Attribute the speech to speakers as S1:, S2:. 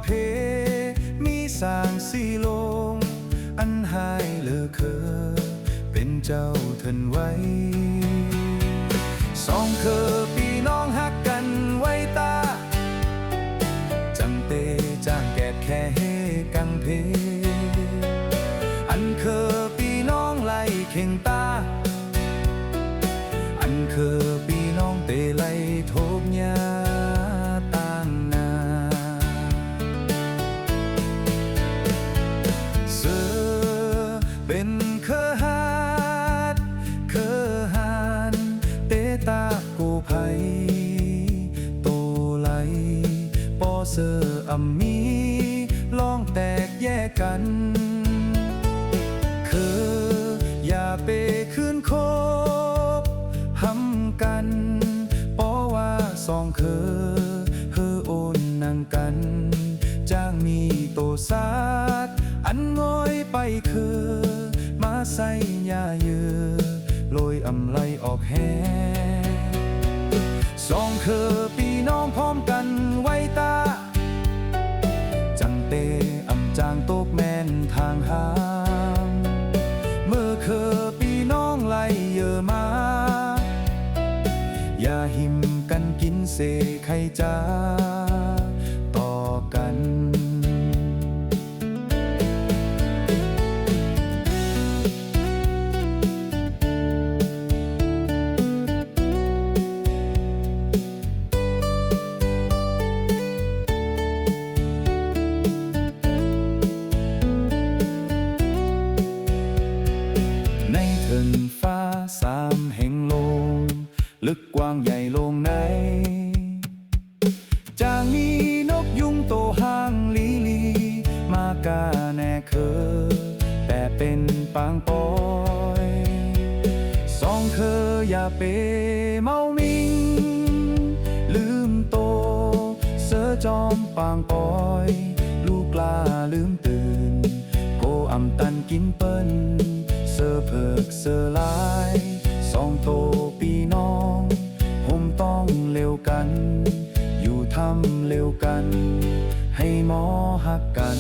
S1: เพมีสร้างสีลงอันหายเลอเคอเป็นเจ้าเทินไว้สองเคอพี่น้องฮักกันไว้ตาจังเตจากแกดแค่เฮกังเพอันเคอพี่น้องไล่เข่งตาอันเคอพี่น้องเตไล่ทบยาต่างนาเสือเป็นเคอฮาดเคอฮานเตตากูไผโตไลปอเสืออัมมีลองแตกแยกกันอย่าไปคืนคบหำกันเพราะว่าสองเคอโอนนังกันจ้างมีโตซาดอันง่อยไปมาใส่ยาเยือลอยอำไลออกแหสองเคอพี่น้องพร้อมกันไว้ตาจังเตอำจางตกแม่นทางหางเมื่อเคอพี่น้องไล่เยอะมาอย่าหิมกันกินเสไข่จ้าต่อกันในเถินฟ้าสามแห่งโลงลึกกว้างใหญ่โลงไหนจางมีนกยุงโตห้างลีมากาแน่เคอแต่เป็นปางปอยสองเคออย่าเปเมามิงลืมโตเสือจอมปางปอยลูกลาลืมตื่นโกอำตันกินเปิ้นเสือเพิกเสือลายสองโตพี่น้องผมต้องเร็วกันอยู่ทำเร็วกันให้หมอหักกัน